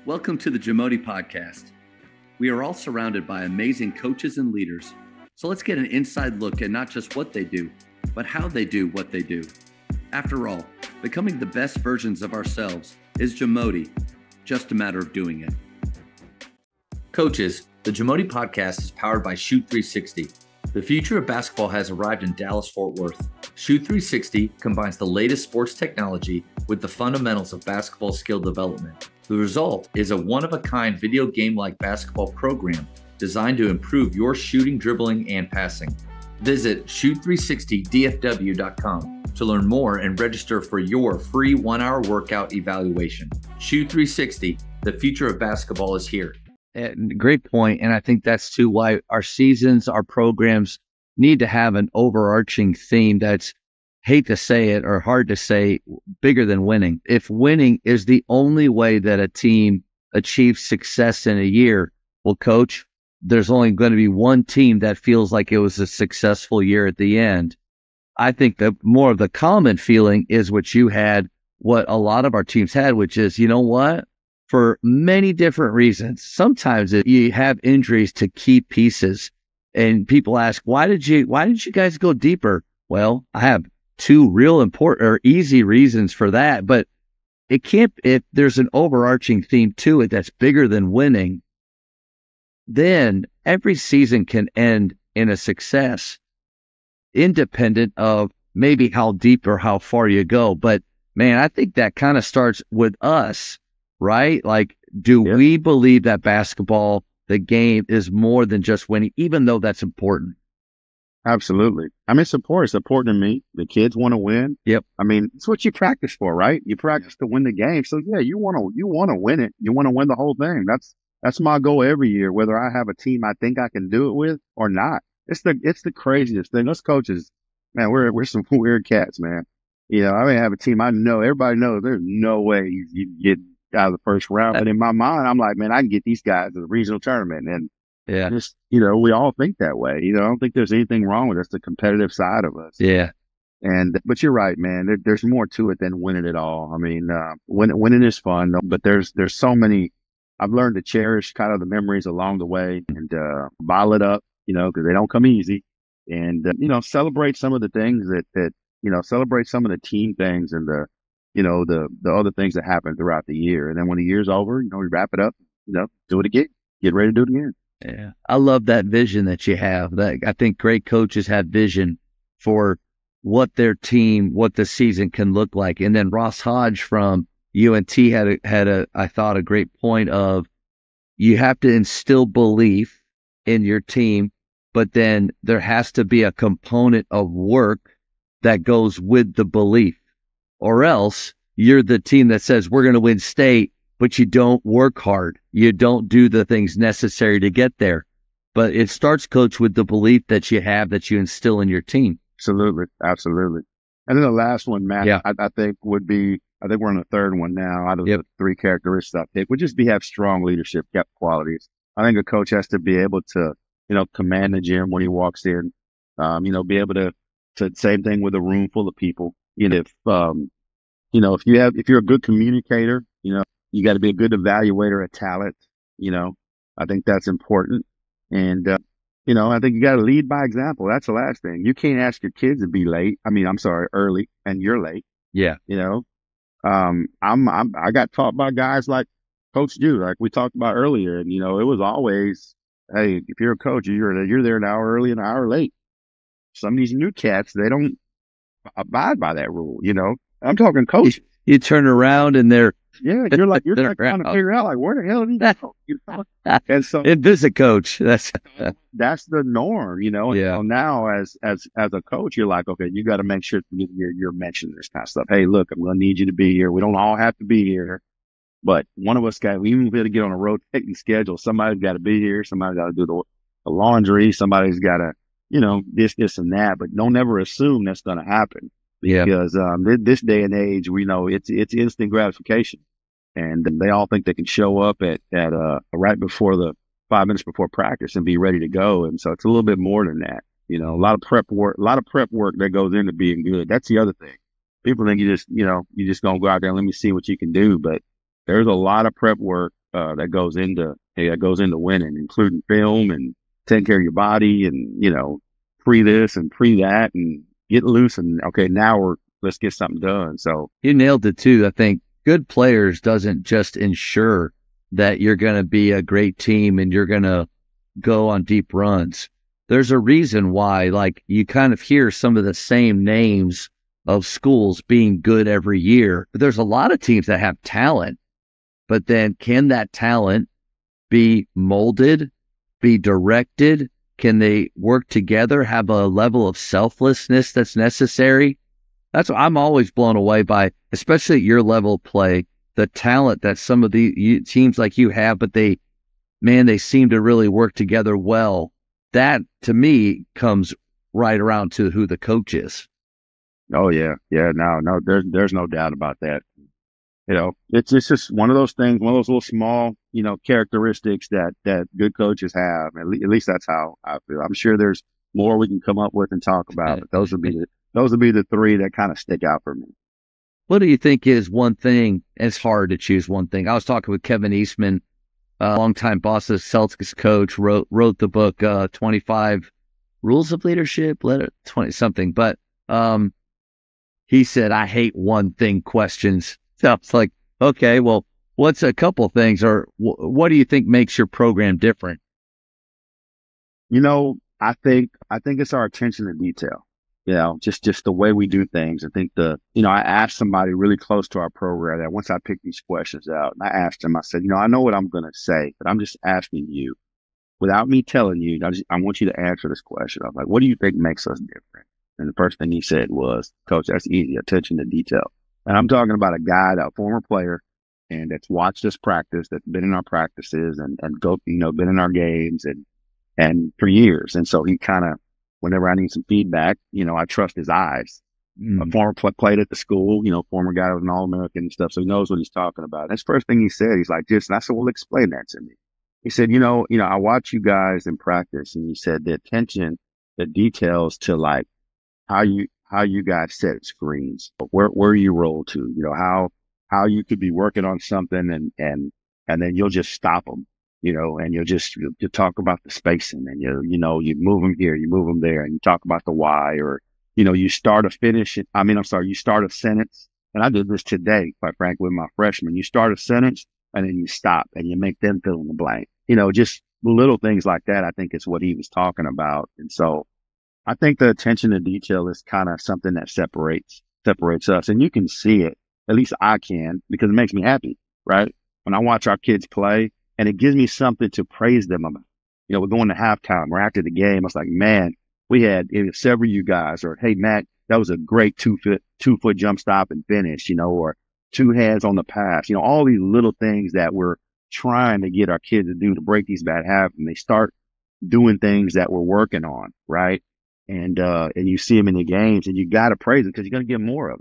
Welcome to the JAMODI Podcast. We are all surrounded by amazing coaches and leaders, so let's get an inside look at not just what they do, but how they do what they do. After all, becoming the best versions of ourselves is JAMODI, just a matter of doing it. Coaches, the JAMODI Podcast is powered by Shoot 360. The future of basketball has arrived in Dallas-Fort Worth. Shoot 360 combines the latest sports technology with the fundamentals of basketball skill development. The result is a one-of-a-kind video game-like basketball program designed to improve your shooting, dribbling, and passing. Visit shoot360dfw.com to learn more and register for your free 1-hour workout evaluation. Shoot 360, the future of basketball is here. Great point. And I think that's too why our seasons, our programs need to have an overarching theme that's, hate to say it or hard to say, bigger than winning. If winning is the only way that a team achieves success in a year, well, coach, there's only going to be one team that feels like it was a successful year at the end. I think that more of the common feeling is what you had, what a lot of our teams had, which is, you know what? For many different reasons, sometimes you have injuries to key pieces and people ask, why did you guys go deeper? Well, I have two real important or easy reasons for that, but it can't, if there's an overarching theme to it that's bigger than winning, then every season can end in a success, independent of maybe how deep or how far you go. But man, I think that kind of starts with us, right? Like, do we believe that basketball, the game, is more than just winning, even though that's important? Absolutely. I mean, it's important. It's important to me. The kids want to win. Yep. I mean, it's what you practice for, right? You practice to win the game. So yeah, you want to win it. You want to win the whole thing. That's my goal every year, whether I have a team I think I can do it with or not. It's the craziest thing. Us coaches, man, we're some weird cats, man. You know, I may have a team I know, everybody knows there's no way you get out of the first round. But in my mind, I'm like, man, I can get these guys to the regional tournament. And just, you know, we all think that way. You know, I don't think there's anything wrong with us, the competitive side of us. Yeah. But you're right, man. There's more to it than winning it all. I mean, winning is fun, but there's so many. I've learned to cherish kind of the memories along the way and bottle it up, you know, because they don't come easy. And you know, celebrate some of the things that you know, celebrate some of the team things and the other things that happen throughout the year. And then when the year's over, you know, we wrap it up, you know, do it again, get ready to do it again. Yeah. I love that vision that you have. I think great coaches have vision for what their team, what the season can look like. And then Ross Hodge from UNT had I thought, a great point of, you have to instill belief in your team, but then there has to be a component of work that goes with the belief, or else you're the team that says we're going to win state, but you don't work hard. You don't do the things necessary to get there. But it starts, coach, with the belief that you have, that you instill in your team. Absolutely. Absolutely. And then the last one, Matt, I think would be, I think we're on the third one now out of the three characteristics I pick, would just have strong leadership qualities. I think a coach has to be able to, you know, command the gym when he walks in, you know, be able to same thing with a room full of people. You know, if you're a good communicator, you know, you got to be a good evaluator of talent. You know, I think that's important. And, you know, I think you got to lead by example. That's the last thing. You can't ask your kids to be early and you're late. Yeah. You know, I got taught by guys like Coach Dew, like we talked about earlier. And, you know, it was always, hey, if you're a coach, you're there an hour early and an hour late. Some of these new cats, they don't abide by that rule. You know, I'm talking coach. You turn around and you're trying to figure out, like, where the hell did he go? You know? And so it is a coach. That's the norm, you know. Yeah. And so now as a coach, you're like, okay, you got to make sure you're mentioning this kind of stuff. Hey, look, I'm going to need you to be here. We don't all have to be here, but one of us even if we get on a rotating schedule, somebody's got to be here. Somebody's got to do the laundry. Somebody's got to, you know, this and that. But don't ever assume that's going to happen. Yeah. Because this day and age, we know it's instant gratification, and they all think they can show up at right before 5 minutes before practice and be ready to go. And so it's a little bit more than that. You know, a lot of prep work that goes into being good. That's the other thing. People think you just gonna go out there and let me see what you can do, but there's a lot of prep work that goes into winning, including film and taking care of your body and, pre this and pre that and get loose. And okay, now let's get something done. So you nailed it too. I think good players doesn't just ensure that you're going to be a great team and you're going to go on deep runs. There's a reason why, like, you kind of hear some of the same names of schools being good every year. But there's a lot of teams that have talent, but then can that talent be molded, be directed? Can they work together, have a level of selflessness that's necessary? That's what I'm always blown away by, especially at your level of play, the talent that some of the teams like you have, but they seem to really work together well. That, to me, comes right around to who the coach is. Oh, yeah. Yeah, no, there's no doubt about that. It's just one of those things, one of those little small, characteristics that good coaches have. At least that's how I feel. I'm sure there's more we can come up with and talk about, but those would be the three that kind of stick out for me. What do you think is one thing? It's hard to choose one thing. I was talking with Kevin Eastman, a longtime Boston Celtics coach, wrote the book 25 Rules of Leadership, 20 something. But he said, I hate one thing questions. So it's like, okay, well, what's a couple things, or what do you think makes your program different? I think it's our attention to detail. Just the way we do things. I think I asked somebody really close to our program that once I picked these questions out, and I asked him, I said, I know what I'm going to say, but I'm just asking you without me telling you. I want you to answer this question. I'm like, what do you think makes us different? And the first thing he said was, Coach, that's easy. Attention to detail. And I'm talking about a guy, a former player, and that's watched us practice, that's been in our practices and been in our games and for years. And so he kind of, whenever I need some feedback, I trust his eyes. A former played at the school, former guy was an All-American and stuff, so he knows what he's talking about. That's the first thing he said. He's like, and I said, well, explain that to me. He said, I watch you guys in practice, and he said the attention, the details to like how you guys set screens, where you roll to, how you could be working on something and then you'll just stop them. And you talk about the spacing and you move them here, you move them there, and you talk about the why, or, you start a sentence. And I did this today, quite frankly, with my freshmen. You start a sentence and then you stop and you make them fill in the blank, just little things like that. I think is what he was talking about. And so I think the attention to detail is kind of something that separates us, and you can see it. At least I can, because it makes me happy, right? When I watch our kids play, and it gives me something to praise them about. We're going to halftime or after the game. I was like, man, we had several of you guys, or hey, Matt, that was a great 2 foot jump stop and finish, or 2 hands on the pass. All these little things that we're trying to get our kids to do to break these bad habits. And they start doing things that we're working on, right? And you see them in the games, and you got to praise them because you're going to get more of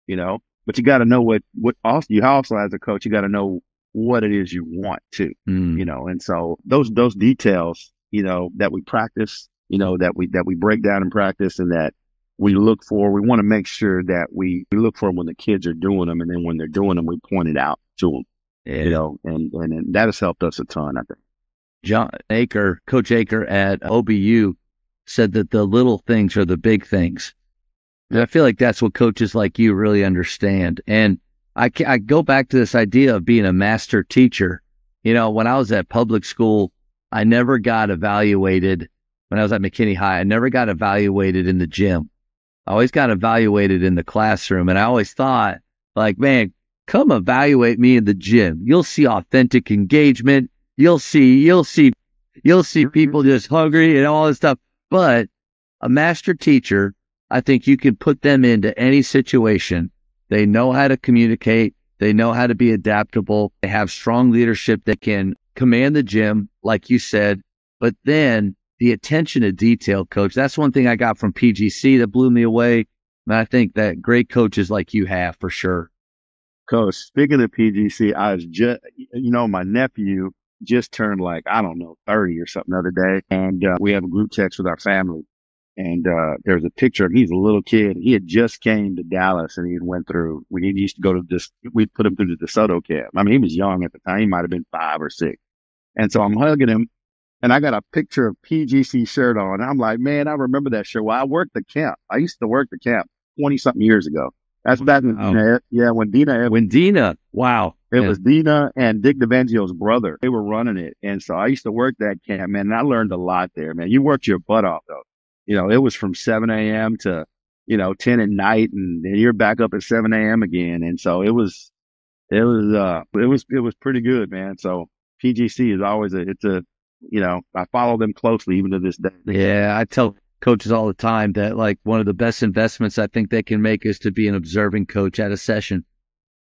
it, but you got to know what also, you also as a coach, you got to know what it is you want to, and so those details, that we practice, that we break down in practice, and that we look for, we want to make sure that we look for them when the kids are doing them. And then when they're doing them, we point it out to them, and that has helped us a ton, I think. Coach Aker at OBU said that the little things are the big things. And I feel like that's what coaches like you really understand. And I go back to this idea of being a master teacher. When I was at public school, I never got evaluated. When I was at McKinney High, I never got evaluated in the gym. I always got evaluated in the classroom. And I always thought, like, man, come evaluate me in the gym. You'll see authentic engagement. You'll see people just hungry and all this stuff. But a master teacher, I think you can put them into any situation. They know how to communicate. They know how to be adaptable. They have strong leadership that can command the gym, like you said. But then the attention to detail, Coach, that's one thing I got from PGC that blew me away. And I think that great coaches like you have, for sure. Coach, speaking of PGC, I was just, my nephew just turned 30 or something the other day. And we have a group text with our family. And there's a picture of him. He's a little kid. He had just came to Dallas, and he went through. We used to go to this. We put him through the DeSoto camp. I mean, he was young at the time. He might have been 5 or 6. And so I'm hugging him, and I got a picture of PGC shirt on. I'm like, man, I remember that shirt. Well, I worked the camp. I used to work the camp 20-something years ago. That's back when, when Dina. Wow. It was Dina and Dick DeVangio's brother. They were running it. And so I used to work that camp, man, and I learned a lot there, man. You worked your butt off, though. You know, it was from 7 a.m. to, 10 at night, and then you're back up at 7 a.m. again. And so it was pretty good, man. So PGC is always I follow them closely even to this day. Yeah. I tell coaches all the time that like one of the best investments I think they can make is to be an observing coach at a session.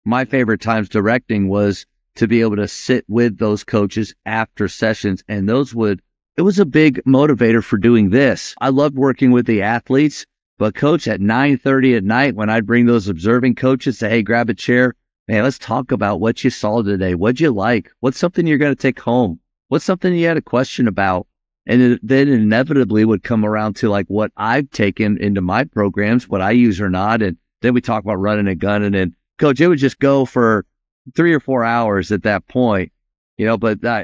My favorite times directing was to be able to sit with those coaches after sessions, and it was a big motivator for doing this. I loved working with the athletes, but coach, at 9:30 at night, when I'd bring those observing coaches, say, hey, grab a chair. Man, let's talk about what you saw today. What'd you like? What's something you're going to take home? What's something you had a question about? And it then inevitably would come around to like what I've taken into my programs, what I use or not. And then we talk about running and gunning, and coach, it would just go for 3 or 4 hours at that point, but a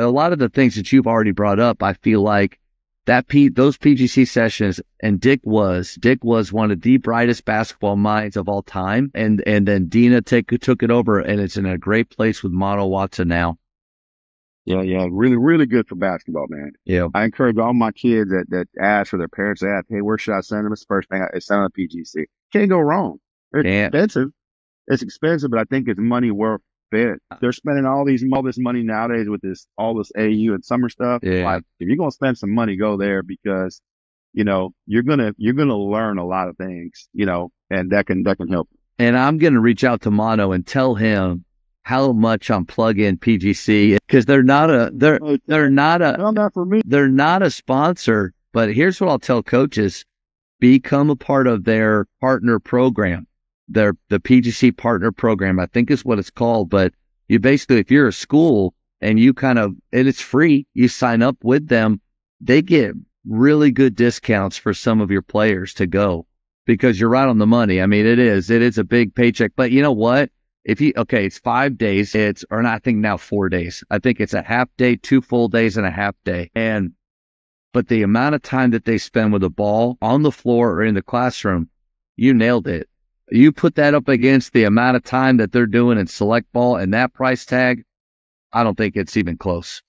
lot of the things that you've already brought up, I feel like those PGC sessions, and Dick was one of the brightest basketball minds of all time. And then Dina took it over, and it's in a great place with Mono Watson now. Yeah. Really, really good for basketball, man. Yeah. I encourage all my kids that ask for their parents, hey, where should I send them? It's the first thing I send them to PGC. Can't go wrong. It's expensive. It's expensive, but I think it's money worth it. They're spending all this money nowadays with all this AU and summer stuff. Yeah. Like, if you're gonna spend some money, go there, because you're gonna learn a lot of things, and that can help. And I'm gonna reach out to Mono and tell him how much I'm plugging PGC, because they're not a sponsor. But here's what I'll tell coaches: become a part of their partner program. The PGC partner program, I think is what it's called. But you basically, if you're a school and and it's free, you sign up with them, they get really good discounts for some of your players to go, because you're right on the money. I mean, it is a big paycheck, but you know what? It's 5 days, I think now 4 days. I think it's a half day, 2 full days and a half day. But the amount of time that they spend with the ball on the floor or in the classroom, you nailed it. You put that up against the amount of time that they're doing in select ball and that price tag, I don't think it's even close.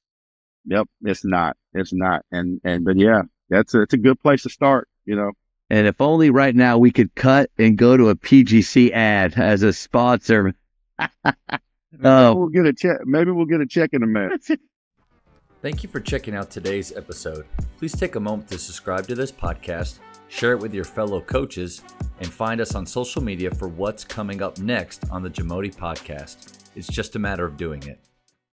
Yep, it's not. But yeah, it's a good place to start, And if only right now we could cut and go to a PGC ad as a sponsor. We'll get a check. Maybe we'll get a check in a minute. Thank you for checking out today's episode. Please take a moment to subscribe to this podcast, share it with your fellow coaches, and find us on social media for what's coming up next on the JAMODI Podcast. It's just a matter of doing it.